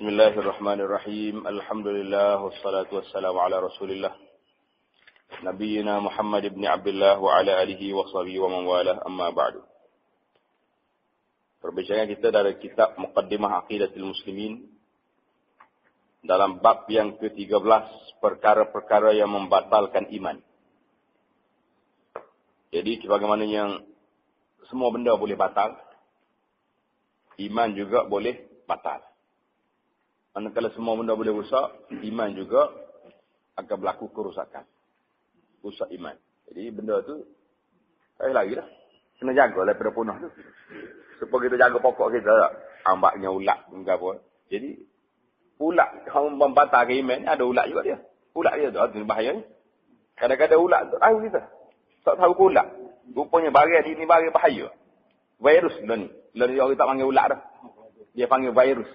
Bismillahirrahmanirrahim. Alhamdulillah wassalatu wassalamu ala Rasulillah. Nabiyyina Muhammad ibn Abdullah wa ala alihi wa sahbihi wa man walah, amma ba'du. Perbincangan kita dari kitab Muqaddimah Aqidatul Muslimin dalam bab yang ke-13, perkara-perkara yang membatalkan iman. Jadi sebagaimana yang semua benda boleh batal, iman juga boleh batal. Manakala semua benda boleh rusak, iman juga akan berlaku kerusakan. Rusak iman. Jadi benda tu, lagi dah. Kena jaga daripada punah tu. Supaya kita jaga pokok kita tak. Ambaknya ulat ke apa. Jadi, ulat, kalau membatalkan iman, ada ulat juga dia. Ulat dia tu, bahaya ni. Kadang-kadang ulat tu tahu kita. Tak tahu ke ulat. Rupanya barang ni barang bahaya. Virus lah ni. Lalu orang tak panggil ulat dah. Dia panggil virus.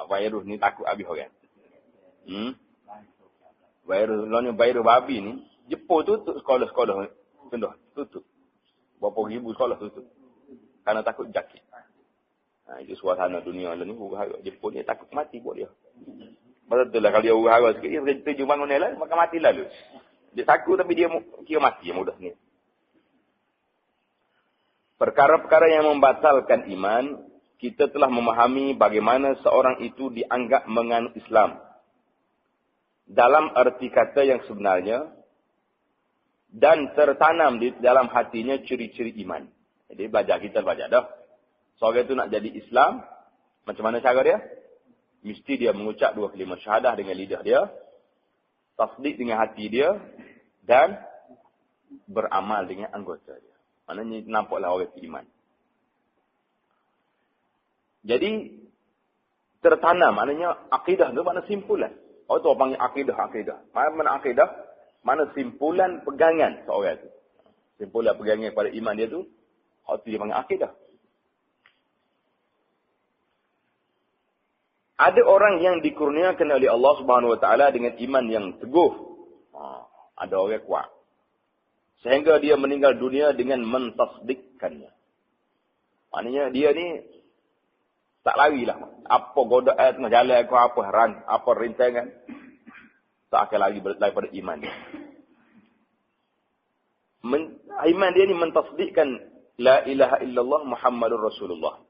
Virus ni takut habis orang. Virus, lalu virus babi ni, Jepun tutup sekolah-sekolah. Contoh, tutup. Berapa ribu sekolah tutup. Karena takut jangkit. Itu suasana dunia ni. Jepun ni takut mati buat dia. Betul lah kalau dia hura sikit, dia tuju bangun ni lah, maka mati lalu. Dia takut tapi dia kira mati yang mudah ni. Perkara-perkara yang membatalkan iman, kita telah memahami bagaimana seorang itu dianggap menganut Islam. Dalam arti kata yang sebenarnya, dan tertanam di dalam hatinya ciri-ciri iman. Jadi kita belajar dah. Seorang itu nak jadi Islam, macam mana cara dia? Mesti dia mengucap 2 kalimah syahadah dengan lidah dia, tasdik dengan hati dia, dan beramal dengan anggota dia. Maknanya nampaklah orang itu iman. Jadi, tertanam, maknanya akidah tu makna simpulan. Orang tu panggil akidah. Mana akidah? Mana simpulan pegangan seorang itu. Simpulan pegangan pada iman dia tu, orang tu dia panggil akidah. Ada orang yang dikurniakan oleh Allah Subhanahu Wa Taala dengan iman yang teguh. Ada orang kuat. Sehingga dia meninggal dunia dengan mentasdikkannya. Maknanya dia ni tak larilah. Apa godaan tengah jalan ke apa rintangan. Tak akan lari daripada iman dia. Iman dia ni mentasdikkan la ilaha illallah Muhammadur Rasulullah.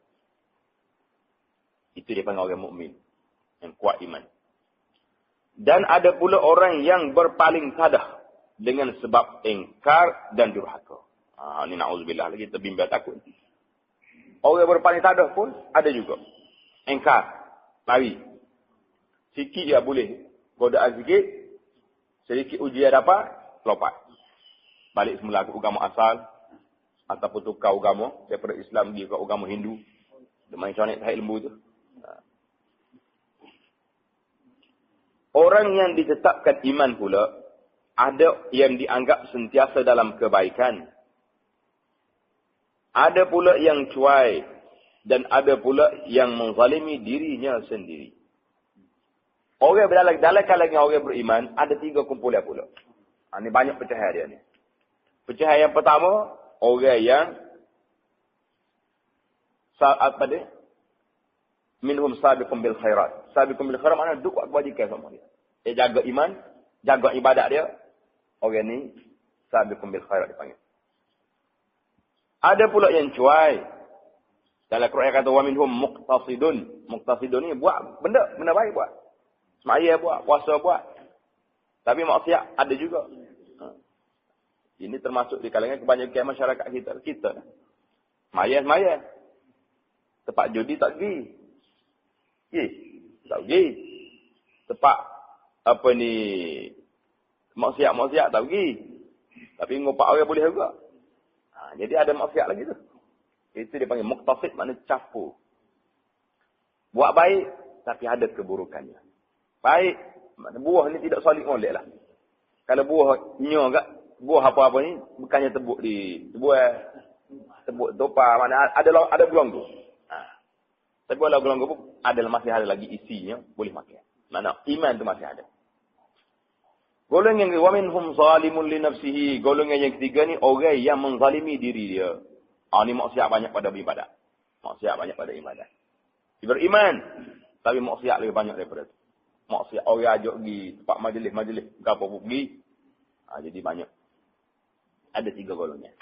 Itu dia panggil orang mukmin yang kuat iman. Dan ada pula orang yang berpaling sadah dengan sebab engkar dan durhaka. Ini na'udzubillah lagi, kita bimbang takut. Orang berpaling sadah pun ada juga. Engkar, lari. Sikit dia boleh godaan sikit, sedikit ujian dapat, lompat. Balik semula ke agama asal, ataupun tukar agama, daripada Islam dia ke agama Hindu. Dia main conek tahid lembu tu. Orang yang ditetapkan iman pula, ada yang dianggap sentiasa dalam kebaikan. Ada pula yang cuai. Dan ada pula yang menzalimi dirinya sendiri. Orang dalam kalangan orang beriman, ada 3 kumpulan pula. Ini banyak pecahan dia ni. Pecahan yang pertama, orang yang minhum sabiqum bil khairat. Sabiqum bil khairat maknanya duk kebajikan sama dia. Dia jaga iman, jaga ibadat dia. Orang ni sabiqum bil khairat dipanggil. Ada pula yang cuai. Dalam Quran kata wa minhum muqtasidun. Muqtasidun ni buat benda baik buat. Semaya buat, puasa buat. Tapi maksiat ada juga. Ini termasuk di kalangan kebanyakan masyarakat kita. Semaya. Tempat judi tak pergi. Tak pergi. Tempat maksiat tak pergi. Tapi ngopak orang boleh juga. Jadi ada maksiat lagi tu. Itu dia panggil muqtasid, maknanya campur. Buat baik, tapi ada keburukannya. Baik, buah ni tidak solid molek lah. Kalau buah buah apa-apa ni, bukannya tebuk tebuk topa, mana ada gelonggu. Tapi kalau gelonggu pun, masih ada lagi isinya, boleh makan. Mana iman tu masih ada. Golongan yang waminhum zalimun li nafsihi. Golongan yang ketiga ni, orang yang menzalimi diri dia. Ni maksiat banyak pada ibadat. Dia beriman. Tapi maksiat lebih banyak daripada itu. Maksiat orang ajak pergi tempat majlis-majlis, gapo pun pergi. Jadi banyak. Ada 3 golongan.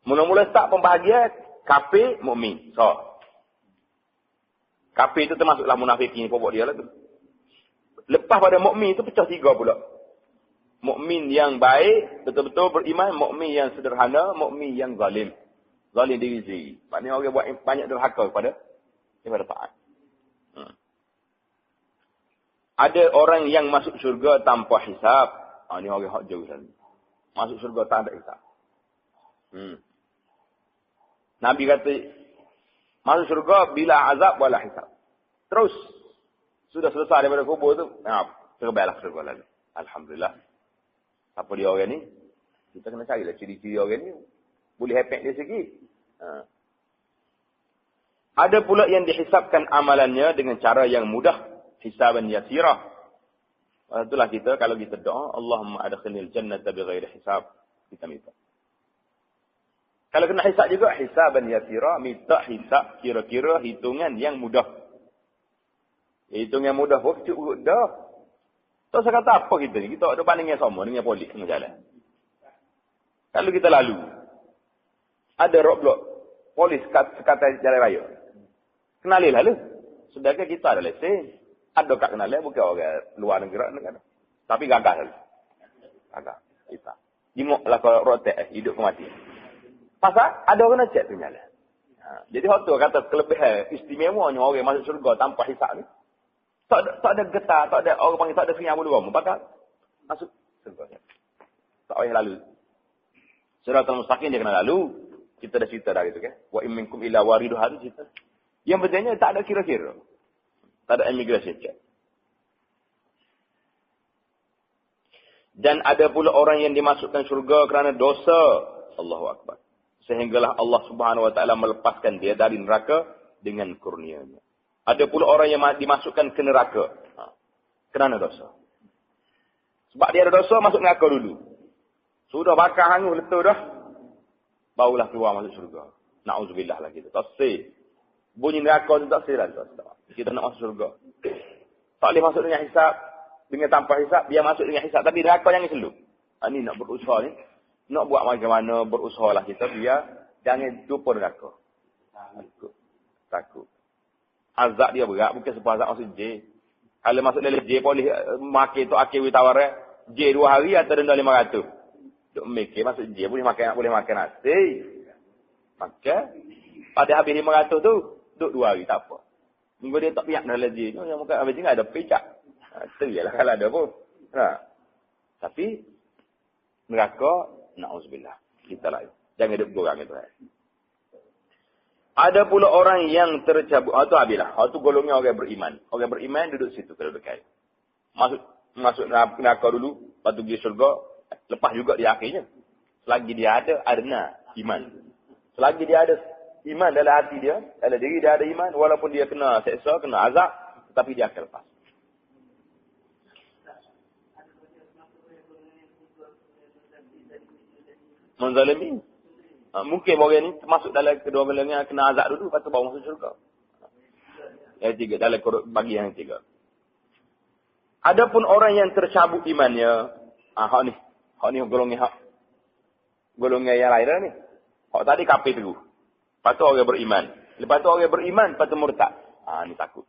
Mula-mula start pembahagian kafir, mukmin. So. Kafir itu termasuklah munafikin pokok dia lah tu. Lepas pada mukmin itu pecah 3 pula. Mukmin yang baik, betul-betul beriman, mukmin yang sederhana, mukmin yang zalim. Zalim diri sendiri. Maknanya orang buat banyak derhaka kepada taat. Ada orang yang masuk syurga tanpa hisab. Ini orang hak jauh sekali. Masuk syurga tanpa hisab. Nabi kata, masuk syurga bila azab wala hisab. Terus, sudah selesai daripada kubur tu, terbailah syurga lalu. Alhamdulillah. Apa dia orang ni? Kita kena carilah ciri-ciri orang ni. Boleh happy dia sikit. Ada pula yang dihisabkan amalannya dengan cara yang mudah. Hisaban yasirah. Itulah kita, kalau kita doa, Allahumma adkhilnil jannata bighairi hisab. Kita minta. Kalau kena hisab juga, hisaban yasirah. Minta hisab kira-kira hitungan yang mudah. Hitungan mudah pun cukup dah. Tak saya kata apa kita ni? Kita ada bandingnya sama dengan polis tengah jalan. Kalau kita lalu, ada roadblock, polis sekata jalan raya. Kenali lalu. Sedangkan kita ada lesen. Ada kat kenali, bukan orang luar negara. Tapi gagal lalu. Gagal. Kita. Jimuklah kalau rotek, hidup kematian. Pasal, ada orang nak cek tu jalan. Jadi, waktu kata kelebihan istimewanya orang masuk syurga tanpa hisab ni. Tak ada getah, tak ada orang panggil, tak ada senyap bulu kamu. Bakal masuk syurga. Tak payah lalu. Siratal mustaqim dia kena lalu. Kita dah cerita dah gitu kan. Wa in minkum illa wariduha tu cerita. Yang pentingnya tak ada kira-kira. Tak ada immigration check. Dan ada pula orang yang dimasukkan syurga kerana dosa. Allahu Akbar. Sehinggalah Allah Subhanahu Wa Taala melepaskan dia dari neraka dengan kurnianya. Ada pula orang yang dimasukkan ke neraka. Kerana dosa. Sebab dia ada dosa, masuk neraka dulu. Sudah bakar hangus letup dah. Barulah keluar masuk syurga. Na'udzubillah lah kita. Tak say. Bunyi neraka tu tak say lah. Kita nak masuk syurga. Tak boleh masuk dengan hisab. Dengan tanpa hisab. Biar masuk dengan hisab. Tapi neraka jangan seluk. Ini nak berusaha ni. Nak buat macam-mana berusaha lah kita. Biar jangan lupa neraka. Takut. Azab dia berat. Bukan sebab azab masuk J. Kalau masuk dalam J boleh makin tu akhir witawar. J 2 hari atau denda 500. Duk mikir masuk J boleh makan nasi. Maka pada habis 500 tu duduk 2 hari tak apa. Minggu dia tak piak dalam J tu yang muka habis tinggal ada pecah. Tu ialah kalau ada pun. Tapi neraka na'uzubillah. Kita lah. Jangan duduk gorang itu. Ada pula orang yang tercabut. Itu habislah. Itu golongnya orang beriman. Orang beriman duduk situ kalau dekat. Masuk neraka dulu. Lepas tu pergi syurga. Lepas juga di akhirnya. Selagi dia ada iman. Selagi dia ada iman dalam hati dia. Dalam diri dia ada iman. Walaupun dia kena seksa, kena azab. Tetapi dia akan lepas. Menzalimi. Mungkin orang ni termasuk dalam kedua golongan yang kena azab dulu. Lepas tu baru masuk syurga. Yang 3. Dalam bagian yang 3. Adapun orang yang tercabut imannya. Hak ni golongan yang lain ni. Hak tadi kafir terus. Lepas tu orang beriman. Lepas tu orang beriman, lepas tu murtad. Ni takut.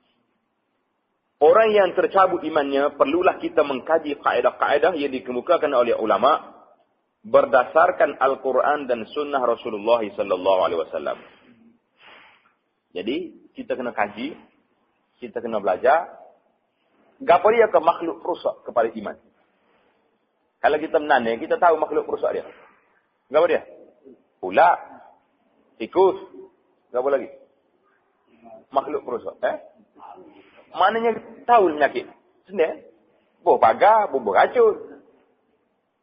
Orang yang tercabut imannya, perlulah kita mengkaji kaedah-kaedah yang dikemukakan oleh ulama berdasarkan Al-Quran dan Sunnah Rasulullah SAW. Jadi, kita kena kaji, kita kena belajar. Gapa dia ke makhluk rusak kepada iman? Kalau kita menanam, kita tahu makhluk perusak dia. Apa dia? Ulat, tikus, apa lagi? Makhluk perusak. Maknanya tahu penyakit. Sebenarnya, pagar, beracun.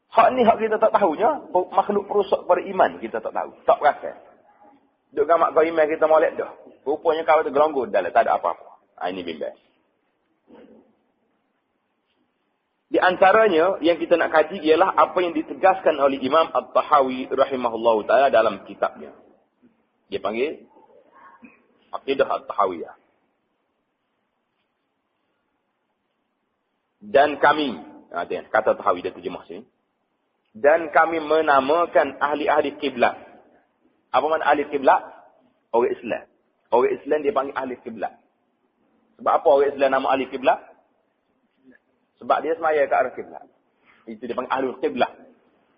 Hak ni hak kita tak tahunya, makhluk perusak pada iman kita tak tahu. Tak perasan. Duk gamak kau iman kita molek dah. Rupanya kau tu gelonggur dah lah, tak ada apa-apa. Ini bimbang. Di antaranya yang kita nak kaji ialah apa yang ditegaskan oleh Imam At-Tahawi rahimahullahu ta'ala dalam kitabnya. Dia panggil Aqidah At-Tahawiyah. Dan kami, kata Tahawi dia terjemah sini. Dan kami menamakan ahli-ahli kiblat. Apa makna ahli kiblat? Orang Islam. Orang Islam dia panggil ahli kiblat. Sebab apa orang Islam nama ahli kiblat? Sebab dia semaya ke arah kiblat. Itu dia panggil ahlul kiblat.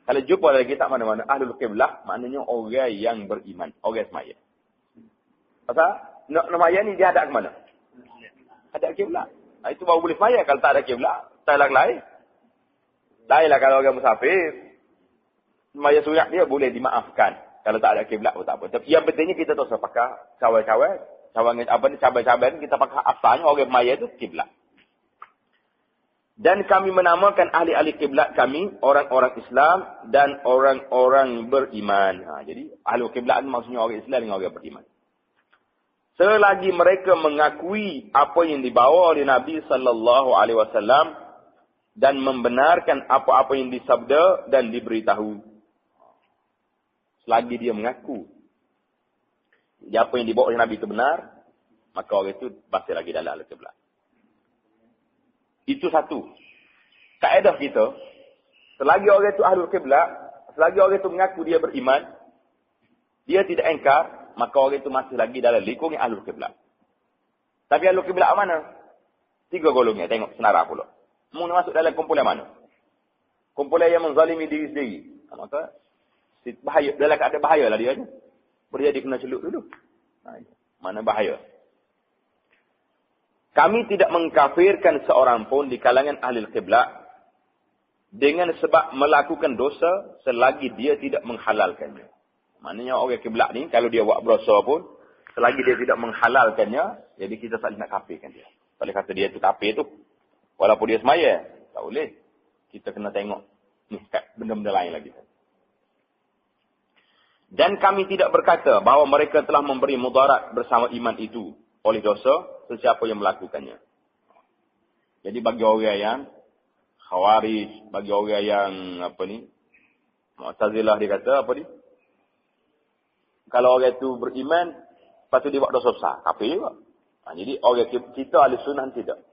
Kalau jumpa dalam kitab mana-mana, ahlul kiblat maknanya orang yang beriman. Orang semaya. Pasal, semaya ni dia hadap ke mana? Hadap kiblat. Itu baru boleh semaya. Kalau tak ada kiblat, tak ada lain. Lainlah kalau orang musafir. Semaya sunat dia boleh dimaafkan. Kalau tak ada kiblat pun tak apa. Tapi yang pentingnya kita tak usah pakai cabai-cabai kita pakai asalnya orang maya itu kiblat. Dan kami menamakan ahli-ahli kiblat kami orang-orang Islam dan orang-orang beriman. Jadi ahli kiblat maksudnya orang Islam dengan orang beriman. Selagi mereka mengakui apa yang dibawa oleh Nabi sallallahu alaihi wasallam dan membenarkan apa-apa yang disabda dan diberitahu. Selagi dia mengaku apa yang dibawa oleh Nabi itu benar, maka orang itu masih lagi dalam al-kiblat. Itu satu. Kaedah kita, selagi orang itu ahlul kiblat, selagi orang itu mengaku dia beriman, dia tidak engkar, maka orang itu masih lagi dalam lingkungan ahlul kiblat. Tapi ahlul kiblat mana? 3 golongnya, tengok senara pula. Mau masuk dalam kumpulan mana? Kumpulan yang menzalimi diri sendiri. Maka bahaya, dalam keadaan bahaya lah dia ni. Boleh jadi kena celup dulu. Mana bahaya. Kami tidak mengkafirkan seorang pun di kalangan ahli kiblat dengan sebab melakukan dosa selagi dia tidak menghalalkannya. Maknanya orang kiblat ni kalau dia buat berdosa pun selagi dia tidak menghalalkannya, jadi kita tak boleh nak kafirkan dia. Tak boleh kata dia tu kafir tu. Walaupun dia semaya, tak boleh. Kita kena tengok ni benda-benda lain lagi. Dan kami tidak berkata bahawa mereka telah memberi mudarat bersama iman itu oleh dosa sesiapa yang melakukannya. Jadi bagi orang yang Khawarij, bagi orang yang Mu'tazilah dia kata apa ni? Kalau orang itu beriman, lepas tu dia buat dosa besar, kafir juga. Jadi orang kita ahli sunnah tidak.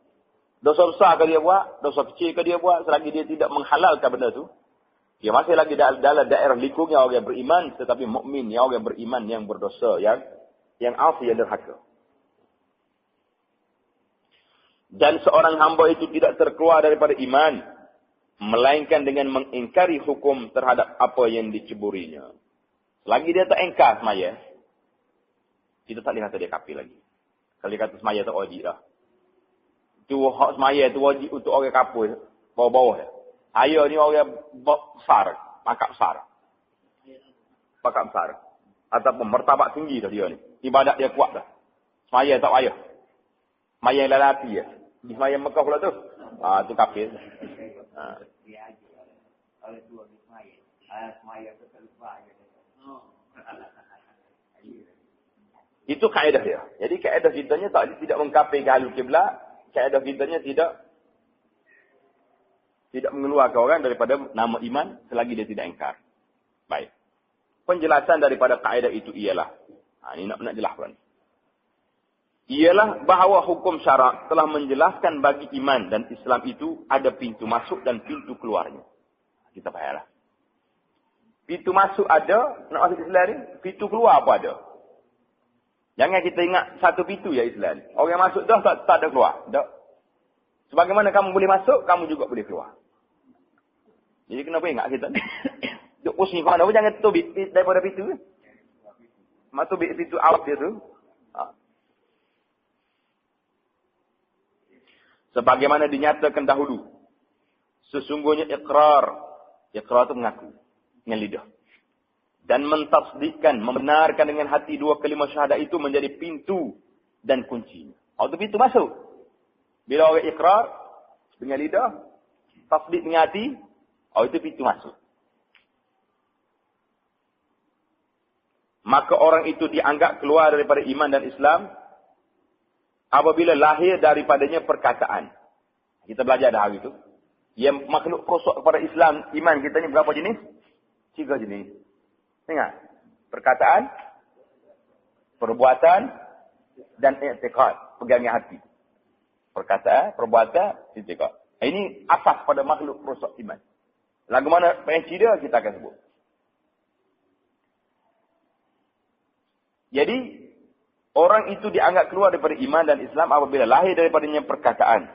Dosa besar ke dia buat, dosa kecil ke dia buat, selagi dia tidak menghalalkan benda tu, dia masih lagi dalam daerah lingkungnya orang yang beriman, tetapi mukmin yang orang beriman yang berdosa, yang asi, yang derhaka. Dan seorang hamba itu tidak terkeluar daripada iman, melainkan dengan mengingkari hukum terhadap apa yang diceburinya. Selagi dia tak ingkar semaya, kita tak boleh kata dia kafir lagi. Kalau dia kata semaya tak wajib dah. Itu hak semaya itu wajib untuk orang kafir, bawah-bawah ya. Saya ni orang besar, pangkat besar. Pangkat besar. Ataupun martabat tinggi dah dia ni. Ibadat dia kuat dah. Semaya tak payah. Semaya yang lelaki ya. Di semaya Mekah pula tu. Tu kafir. Itu kaedah dia. Jadi kaedah kitanya tidak mengkafirkan ahlul kiblat. Kaedah kitanya tidak mengeluarkan orang daripada nama iman selagi dia tidak ingkar. Baik. Penjelasan daripada kaedah itu ialah, ini nak jelaskan. Ialah bahawa hukum syarak telah menjelaskan bagi iman dan Islam itu ada pintu masuk dan pintu keluarnya. Kita fahamlah. Pintu masuk ada, nak masuk Islam ni, pintu keluar apa ada. Jangan kita ingat satu pintu ya Islam. Orang yang masuk dah tak ada keluar. Tak. Sebagaimana kamu boleh masuk, kamu juga boleh keluar. Jadi kenapa ingat kita ni? Duk pusing ke mana pun jangan tubik daripada pintu. Mak tubik pintu awak dia tu. Sebagaimana dinyatakan dahulu. Sesungguhnya iqrar itu mengaku. Dengan lidah. Dan mentasdikkan, membenarkan dengan hati 2 kalimah syahadat itu menjadi pintu dan kunci. Itu pintu masuk. Bila orang iqrar dengan lidah, tasdik dengan hati, itu pintu masuk. Maka orang itu dianggap keluar daripada iman dan Islam apabila lahir daripadanya perkataan. Kita belajar dah hari itu. Yang makhluk kosok kepada Islam, iman kita ni berapa jenis? 3 jenis. Ingat? Perkataan, perbuatan, dan i'tiqad. Pegangan hati. Perkataan, perbuatan, i'tiqad. Ini asas pada makhluk rosak iman. Lagu mana perinci dia, kita akan sebut. Jadi, orang itu dianggap keluar daripada iman dan Islam apabila lahir daripadanya perkataan,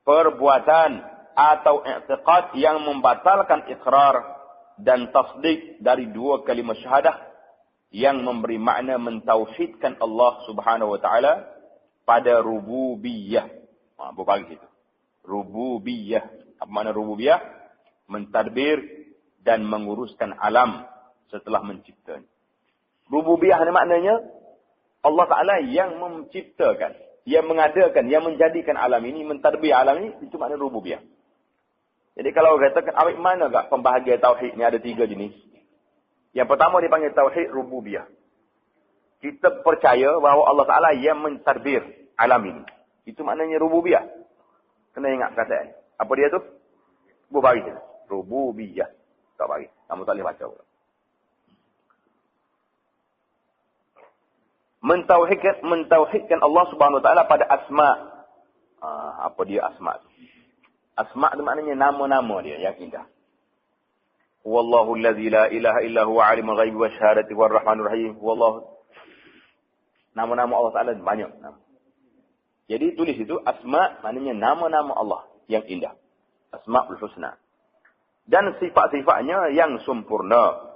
perbuatan, atau i'tiqad yang membatalkan ikrar dan tasdik dari dua kalimah syahadah yang memberi makna mentauhidkan Allah Subhanahu wa taala pada rububiyah. Berbagi itu. Rububiyah. Apa makna rububiyah? Mentadbir dan menguruskan alam setelah menciptanya. Rububiyah ni maknanya Allah Ta'ala yang menciptakan, yang mengadakan, yang menjadikan alam ini, mentadbir alam ini, itu makna rububiyah. Jadi kalau katakan, awak mana tak pembahagian tauhid ni ada 3 jenis. Yang pertama dipanggil tauhid rububiyah. Kita percaya bahawa Allah Ta'ala yang mentadbir alam ini. Itu maknanya rububiyah. Kena ingat perkataan. Apa dia tu? Berbagi je. Rububiyah. Tak bagi. Kamu tak boleh baca. Mentauhidkan Allah Subhanahu Wa Taala pada asma. Apa dia asma? Asma itu maknanya nama-nama dia yang indah. Wallahu allazi la ilaha illa huwa alimul ghaibi wasyahadati warrahmanur rahim. Wallahu. Nama-nama Allah Taala banyak. Jadi tulis itu asma maknanya nama-nama Allah yang indah. Asmaul husna. Dan sifat-sifatnya yang sempurna.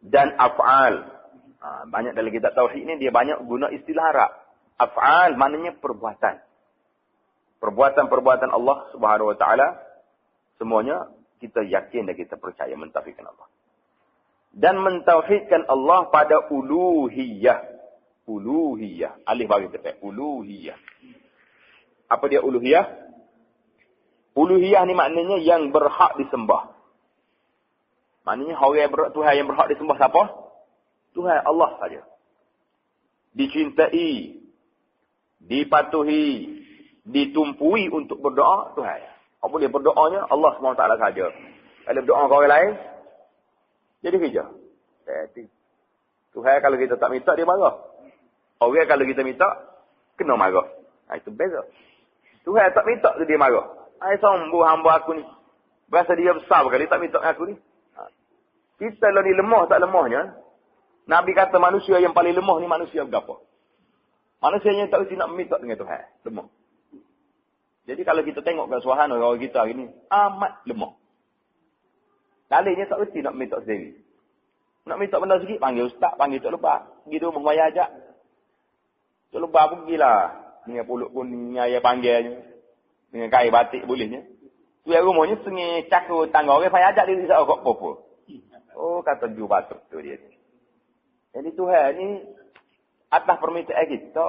Dan af'al. Banyak dalam kitab tauhid ni dia banyak guna istilah Arab. Af'al maknanya perbuatan. Perbuatan-perbuatan Allah Subhanahu wa taala semuanya kita yakin dan kita percaya mentauhidkan Allah. Dan mentauhidkan Allah pada uluhiyah. Uluhiyah. Alif bagi tepi. Uluhiyah. Apa dia uluhiyah? Uluhiyah ni maknanya yang berhak disembah. Maknanya Tuhan yang berhak disembah siapa? Tuhan Allah saja. Dicintai, dipatuhi, ditumpui untuk berdoa Tuhan. Apa dia berdoanya? Allah SWT saja. Kalau berdoa ke orang lain, jadi kerja. Tuhan kalau kita tak minta, dia marah. Orang kalau kita minta, kena marah. Itu beza. Tuhan tak minta, dia marah. Sombong hamba aku ni. Berasa dia besar kali tak minta aku ni. Kita lah ni lemah tak lemahnya. Nabi kata manusia yang paling lemah ni manusia berapa? Manusia yang tak mesti nak minta dengan Tuhan. Lemah. Jadi kalau kita tengok kesuahan orang kita hari ni, amat lemah. Kalinya tak mesti nak minta sendiri. Nak minta benda sikit, panggil ustaz, panggil Tok Lebah. Pergi rumah maya ajak. Tok Lebah pergilah. Dengan pulut kuning, ayah panggilnya. Dengan kain batik bolehnya. Tuan rumahnya sungai cakur tangga orang, payah ajak dia risau kok apa-apa. Oh, kata ju batuk tu dia. Jadi Tuhan ni atas permintaan kita.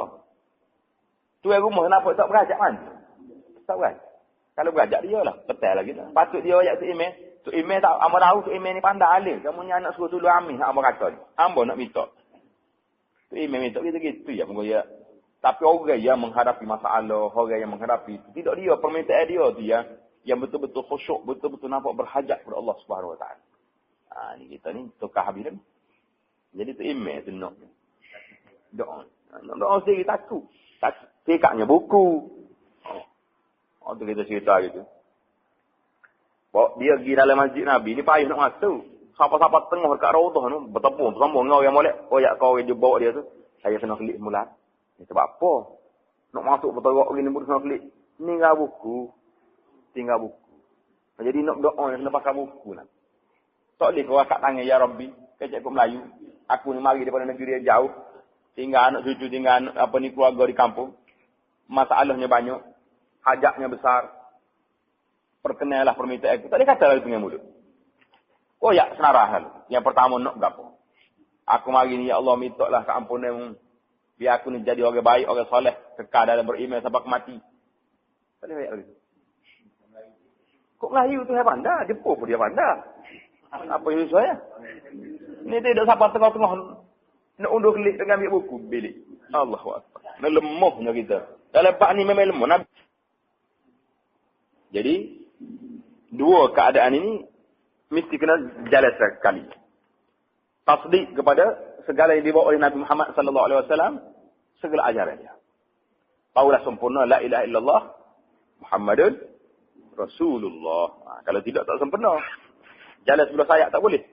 Tuan rumah kenapa tak berajak mana? Tak berajak. Kalau berajak dia lah. Betul lah kita. Patut dia ajak Tok Imam. Tok Imam tak amat tahu Tok Imam ni pandai alim. Kamu ni anak suruh tulu amin. Hak abang kata ni. Hamba nak minta. Tok Imam minta gitu-gitu ya. Ya. Tapi orang yang menghadapi masalah. Orang yang menghadapi. Tidak dia. Permintaan dia tu ya. Yang betul-betul khusyuk. Betul-betul nampak berhajat kepada Allah Subhanahu Wa Taala. Ni kita ni tukar habis ni. Jadi tu email tu nak. Doa. Nak doa sendiri takut. Tekaknya buku. Tu kita cerita gitu. Bawa dia pergi dalam masjid Nabi. Ni payah nak masuk. Siapa-siapa tengah dekat Raudhah tu. Bertepung. Bersambung dengan orang molek. Koyak kau dia bawa dia tu. Saya kena klik mulat. Sebab apa? Nak masuk berterok begini pun kena klik. Tinggal buku. Tinggal buku. Jadi nak doa kena pakai buku lah. Tak boleh kau kat tangan Ya Rabbi. Kecek kau Melayu. Aku ni mari daripada negeri yang jauh. Tinggal anak cucu, tinggal anak, apa ni keluarga di kampung. Masalahnya banyak. Hajatnya besar. Perkenalah permintaan aku. Tak boleh kata lagi dengan mulut. Oh ya, senarah hal. Yang pertama nak berapa? Aku mari ni, Ya Allah, minta lah keampunan. Biar aku ni jadi orang baik, orang soleh. Kekal dalam beriman sampai mati. Tak boleh baik lagi. Kok Melayu tu saya pandai? Jepur pun dia pandai. Apa yang saya? Ni tidak sampai tengah-tengah. Nak undur kelik dengan ambil buku. Bilik. Allahuakbar. Lemahnya kita. Dalam pak ni memang lemah. Jadi, dua keadaan ini mesti kena jalan sekali. Tasdik kepada segala yang dibawa oleh Nabi Muhammad sallallahu alaihi wasallam, segala ajaran dia. Taulah sempurna la ilaha illallah Muhammadun Rasulullah. Kalau tidak, tak sempurna. Jalan sebelah sayap tak boleh.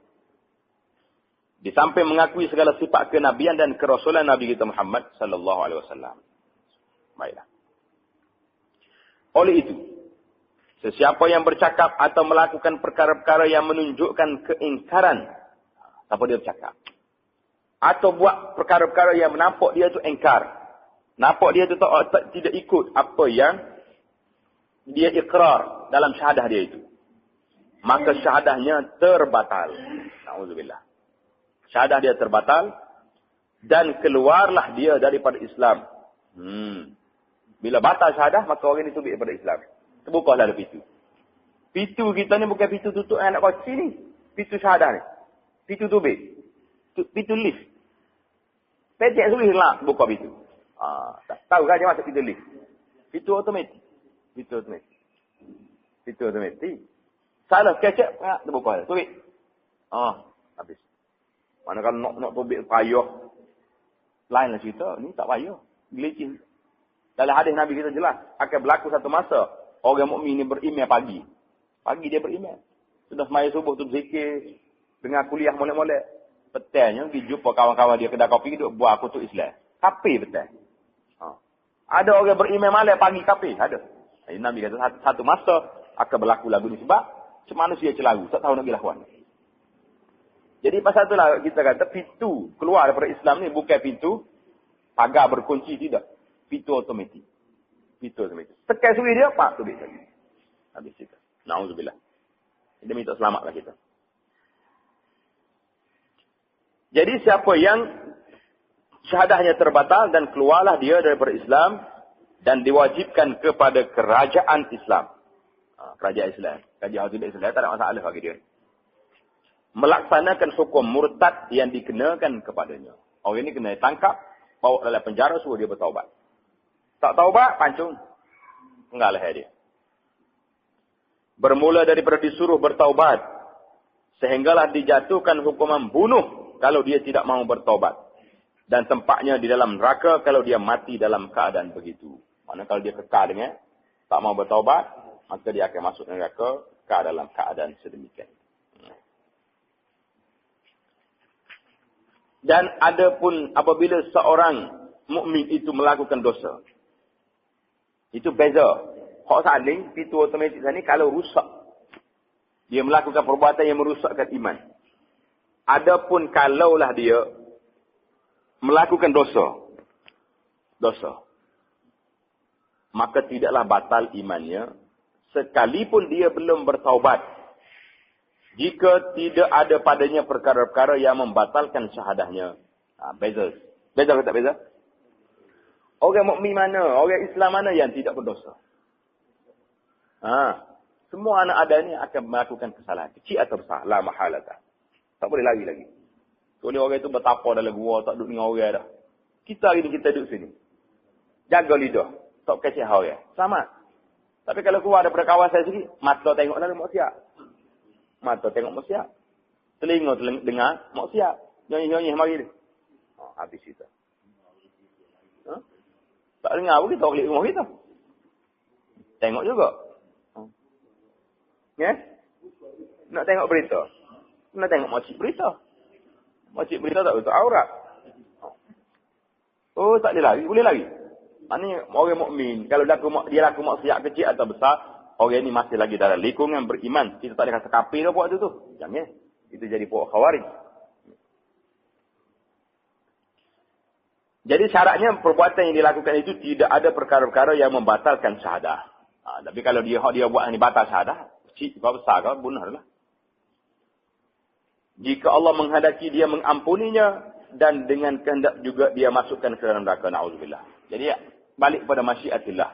Di samping mengakui segala sifat kenabian dan kerasulan Nabi kita Muhammad sallallahu alaihi wasallam. Baiklah. Oleh itu, sesiapa yang bercakap atau melakukan perkara-perkara yang menunjukkan keingkaran, apa dia bercakap? Atau buat perkara-perkara yang menampak dia tu ingkar. Nampak dia tu tidak ikut apa yang dia ikrar dalam syahadah dia itu. Maka syahadahnya terbatal. Na'udzubillah. Syahadah dia terbatal dan keluarlah dia daripada Islam. Bila batal syahadah, maka orang ini tubik daripada Islam. Terbukalah ada pintu. Pintu kita ni bukan pintu tutup anak koci ni. Pintu syahadah ni. Pintu tubik. Pintu lift. Pecek sulit lah buka pintu. Tak tahu kan dia masuk pintu lift. Pintu otomatik. Pintu otomatik. Salah kecek, terbuka. Tubik. Habis. Mana kalau nak tubik payah. Lainlah cerita. Ni tak payah. Glitching. Dalam hadis Nabi kita jelas. Akan berlaku satu masa. Orang mukmin ni berimeh pagi. Pagi dia berimeh. Sudah semaya subuh tu berzikir. Dengar kuliah molek-molek. Petangnya pergi jumpa kawan-kawan dia kedai kopi. Duduk buat kutuk Islam. Kapi petang. Ada orang berimeh malam pagi kapi. Ada. Nabi kata satu masa akan berlaku lagu ni. Sebab manusia celaru. Tak tahu nak pergi lakuan. Jadi pasal itulah kita kata pintu keluar daripada Islam ni bukan pintu pagar berkunci, tidak. Pintu otomatik. Tekan suri dia, pak, tubik lagi. Habis kita. Na'udzubillah. Dia minta selamatlah kita. Jadi siapa yang syahadahnya terbatal dan keluarlah dia daripada Islam dan diwajibkan kepada kerajaan Islam. Kerajaan Islam. Kerajaan Islam tak ada masalah bagi dia. Melaksanakan hukum murtad yang dikenakan kepadanya. Orang ini kena tangkap, bawa dalam penjara, suruh dia bertaubat. Tak taubat, pancung. Enggak lah dia. Bermula daripada disuruh bertaubat. Sehinggalah dijatuhkan hukuman bunuh kalau dia tidak mahu bertaubat. Dan tempatnya di dalam neraka kalau dia mati dalam keadaan begitu. Mana kalau dia kekal dengan tak mahu bertaubat, maka dia akan masuk neraka dalam keadaan sedemikian. Dan adapun apabila seorang mukmin itu melakukan dosa. Itu beza. Hak saling, pintu otomatik ni kalau rusak. Dia melakukan perbuatan yang merusakkan iman. Adapun kalaulah dia melakukan dosa. Maka tidaklah batal imannya. Sekalipun dia belum bertaubat. Jika tidak ada padanya perkara-perkara yang membatalkan syahadahnya. Beza. Beza ke tak beza? Orang mukmin mana? Orang Islam mana yang tidak berdosa? Semua anak ada ni akan melakukan kesalahan. Kecil atau besar. La mahalata. Tak boleh lari lagi. Soalnya orang itu bertapa dalam gua. Tak duduk dengan orang dah. Kita ini kita duduk sini. Jaga lidah. Tak kasih orang. Selamat. Tapi kalau keluar daripada kawasan sini. Mata tengok lalu maksiat. Mata tengok maksiat. Telinga dengar maksiat. Nyanyi-nyanyi mari dia. Habis kita. Tak dengar pun kita klik rumah kita. Tengok juga. Nak tengok berita. Nak tengok makcik berita. Makcik berita tak betul aurat. Tak boleh lari. Boleh lari. Maknanya orang mukmin kalau dia laku maksiat kecil atau besar, orang ni masih lagi dalam lingkungan beriman. Kita tak boleh kata kafir dah buat tu. Jangan. Itu jadi puak khawarij. Jadi syaratnya perbuatan yang dilakukan itu tidak ada perkara-perkara yang membatalkan syahadah. Tapi kalau dia buat yang batal syahadah, kecil ke besar ke, bunuhlah. Jika Allah menghendaki dia mengampuninya dan dengan kehendak juga dia masukkan ke dalam neraka, na'udzubillah. Jadi balik kepada masyiatillah.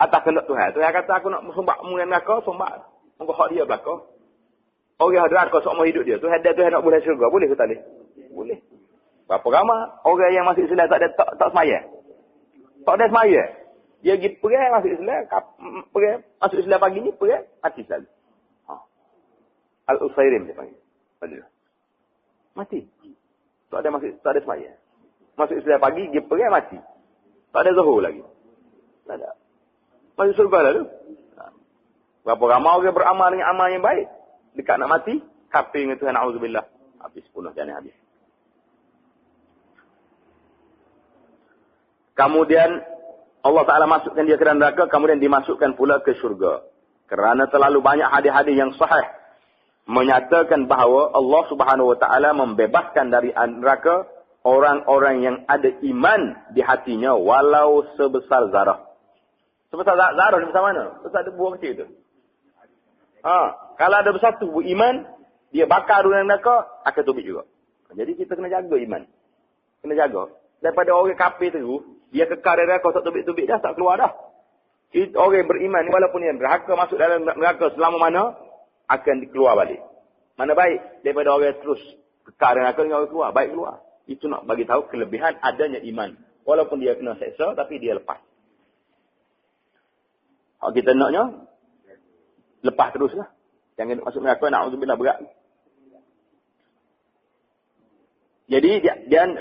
Atas kehendak Tuhan. Tuhan kata aku nak sombak dengan neraka, sombak. Moga hak dia belaka. Orang ada neraka seumur hidup dia. Tuhan nak boleh syurga, boleh ke tak boleh? Boleh. Berapa ramai orang yang masuk Islam tak semaya. Tak ada semaya. Dia pergi perang masuk Islam, masuk Islam pagi ni perang mati selalu. Al-Usairim dia panggil. Mati. Tak ada semaya. Masuk Islam pagi, dia perang mati. Tak ada zuhur lagi. Tak ada. Masuk surga lah tu. Berapa ramai orang beramal dengan amal yang baik. Dekat nak mati, kafir dengan Tuhan, na'udzubillah. Habis punah jana habis. Kemudian Allah Ta'ala masukkan dia ke dalam neraka, kemudian dimasukkan pula ke syurga. Kerana terlalu banyak hadis-hadis yang sahih menyatakan bahawa Allah Subhanahu Wa Ta'ala membebaskan dari neraka orang-orang yang ada iman di hatinya walau sebesar zarah. Sebesar zarah ni besar mana? Besar buah kecil tu. Kalau ada besar tu iman, dia bakar dalam neraka, akan tubik juga. Jadi kita kena jaga iman. Kena jaga. Daripada orang kafir tu, dia kekal dalam neraka, tak tubik-tubik dah, tak keluar dah. Orang beriman, walaupun dia neraka, masuk dalam neraka selama mana, akan keluar balik. Mana baik daripada orang terus kekal dalam neraka dengan orang keluar. Baik keluar. Itu nak bagi tahu kelebihan adanya iman. Walaupun dia kena seksa, tapi dia lepas. Kalau kita naknya, lepas teruslah. Jangan masuk neraka, na'udzubillah, berat. Jadi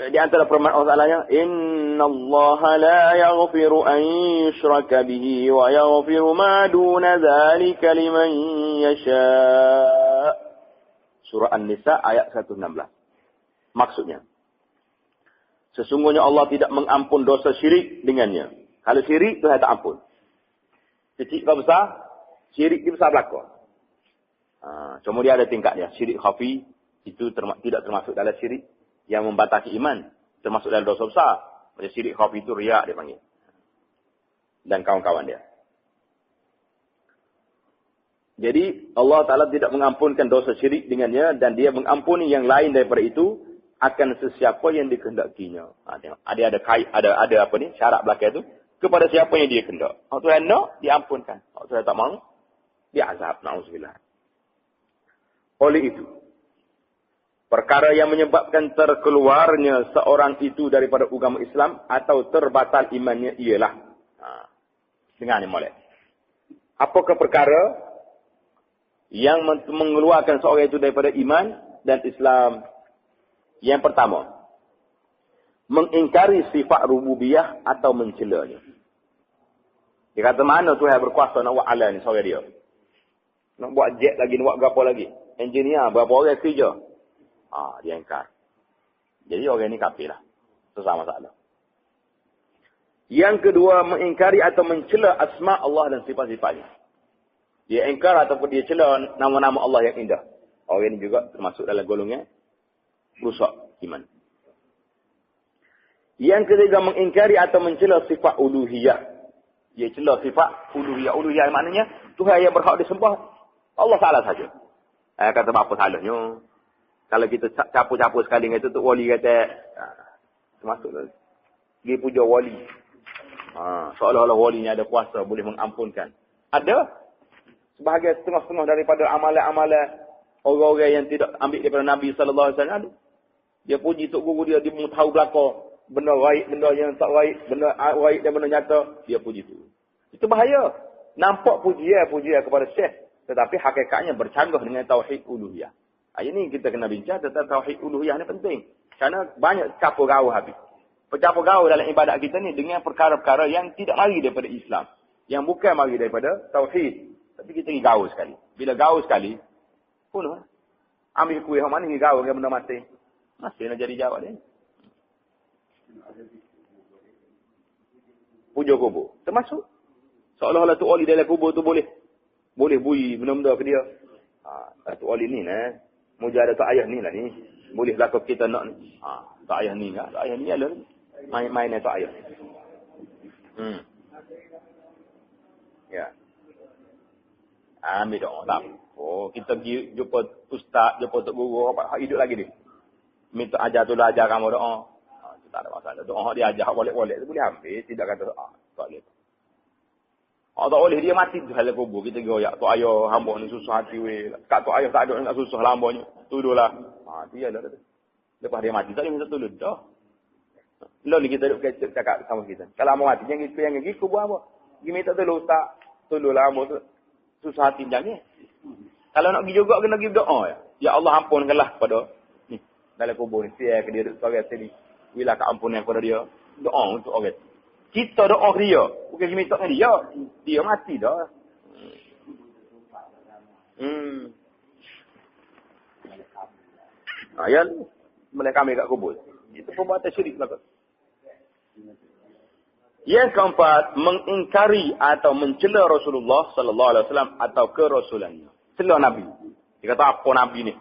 di antara firman Allah Ta'ala-nya, innallaha la yaghfiru an yushraka bihi wa yaghfiru ma duna dzalika liman yasha. Surah An-Nisa ayat 116. Maksudnya, sesungguhnya Allah tidak mengampun dosa syirik dengannya. Kalau syirik, Tuhan tak ampun. Kecil ke besar, syirik dia besar belakang. Cuma dia ada tingkat dia. Syirik khafi, itu tidak termasuk dalam syirik yang membatasi iman. Termasuk dalam dosa besar. Macam syirik khafi itu riak dia panggil. Dan kawan-kawan dia. Jadi Allah Ta'ala tidak mengampunkan dosa syirik dengannya. Dan dia mengampuni yang lain daripada itu. Akan sesiapa yang dikehendakinya. Ada apa ni? Syarat belakang itu. Kepada siapa yang dia kehendak. Kalau Tuhan nak, diampunkan. Kalau Tuhan tak mahu, dia azab. Na'udzubillah. Oleh itu, perkara yang menyebabkan terkeluarnya seorang itu daripada agama Islam atau terbatal imannya ialah. Dengar ni molek. Apakah perkara yang mengeluarkan seorang itu daripada iman dan Islam? Yang pertama, mengingkari sifat rububiyah atau mencelanya. Dia kata mana Tuhan berkuasa nak buat alam ni seorang dia. Nak buat jet lagi, nak buat apa lagi. Engineer, berapa orang kerja. Dia ingkar. Jadi orang ni kafir lah. Itu sama masalah. Yang kedua, mengingkari atau mencela asma Allah dan sifat-sifatnya. Dia ingkar ataupun dia cela nama-nama Allah yang indah. Orang ni juga termasuk dalam golongan rusak iman. Yang ketiga, mengingkari atau mencela sifat uluhiyah. Dia cela sifat uluhiyah. Uluhiyah maknanya Tuhan yang berhak disembah. Allah Ta'ala saja. Kata apa salahnya? Kalau kita capur-capur sekali dengan itu, wali kata, termasuklah. Dia puja wali. Seolah-olah wali ni ada kuasa, boleh mengampunkan. Ada sebahagian setengah-setengah daripada amalan-amalan orang-orang yang tidak ambil daripada Nabi SAW. Dia puji Tok Guru dia, dia tahu belakang. Benda baik, benda yang tak baik, benda baik dan benda nyata, dia puji itu. Itu bahaya. Nampak pujian kepada Syekh. Tetapi hakikatnya bercanggah dengan tauhid uluhiyah. Ini kita kena bincang tentang tauhid uluhiyah ni penting. Kerana banyak campur gaul habis. Bercampur gaul dalam ibadat kita ni dengan perkara-perkara yang tidak mari daripada Islam. Yang bukan mari daripada tauhid. Tapi kita pergi gaul sekali. Bila gaul sekali, pun ambil kuih mana ni gaul dengan benda mati. Masih nak jadi jawab dia. Puja kubur. Termasuk. Seolah-olah tu oli dalam kubur tu boleh bui benda-benda ke dia. Tu oli ni nah. Mujahadah tak ayah ni lah ni. Boleh lakukan kita nak ni. Tak ayah ni lah. Tak ayah ni lah. Main-main tak ayah. Ya. Ambil doa. Tak. Kita pergi jumpa ustaz, jumpa Tok Guru. Hidup lagi ni. Minta ajar tu lah, ajar kamu doa. Tak ada masalah. Doa dia ajar boleh-boleh tu boleh ambil. Tidak kata tak boleh. Tak boleh dia mati tu dalam kubur. Kita goyak. Tok ayah hamba ni susah hati weh. Kat tok ayah tak ada nak susah lambanya. Tuduhlah. Dia lah. Lepas dia mati tak boleh minta tolong dah. Lalu ni kita duduk cakap sama kita. Kalau hamba mati jangan pergi kubur hamba. Pergi minta tolong ustaz. Tolonglah hamba tu. Susah hati jangan. Kalau nak pergi juga kena pergi doa ya. Ya Allah ampunkanlah pada ni dalam kubur ni. Siapa dia duduk seorang sini. Bila keampunan kepada dia. Doa untuk orang. Kita doa ke dia. Bukan kita minta dengan dia. Dia mati dah. Ya, boleh kami kat kubur. Itu perbuatan syirik lah. Yang keempat, mengingkari atau mencela Rasulullah sallallahu alaihi wasallam atau kerasulannya. Cela Nabi. Dia kata apa Nabi ni?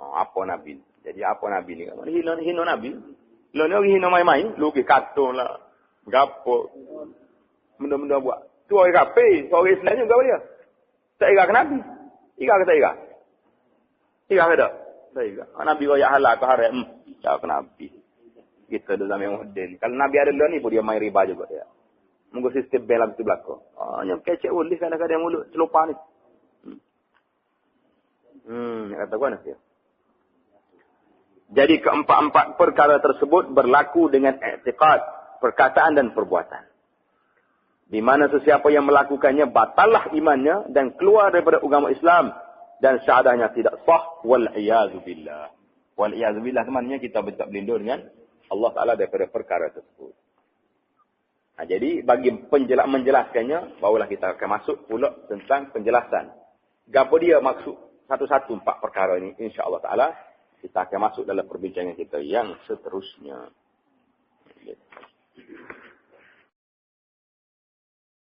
Apa Nabi? Jadi apa Nabi ni? Hina Nabi. Lo ni orang hina main-main, lukis kartun lah. Gapo. Benda-benda buat. Tu orang kafir, orang Islam juga boleh. Tak ira ke Nabi? Ira ke tak ira? Ira ke tak? Tak ira. Nabi royak halal ke haram? Tak ke Nabi. Kita dah zaman moden. Kalau Nabi ada lah ni pun dia main riba juga dia. Munggu sistem bela betul belakang. Yang kecek boleh kadang-kadang mulut celupah ni. Kata gua nak dia. Jadi keempat-empat perkara tersebut berlaku dengan i'tiqad, perkataan dan perbuatan. Di mana sesiapa yang melakukannya batallah imannya dan keluar daripada agama Islam dan syahadahnya tidak sah, wal iyazu billah. Wal iyazu billah maknanya kita minta berlindung dengan Allah Taala daripada perkara tersebut. Jadi bagi menjelaskannya barulah kita akan masuk pula tentang penjelasan. Gapo dia maksud satu-satu 4 perkara ini, insya-Allah Taala kita akan masuk dalam perbincangan kita yang seterusnya.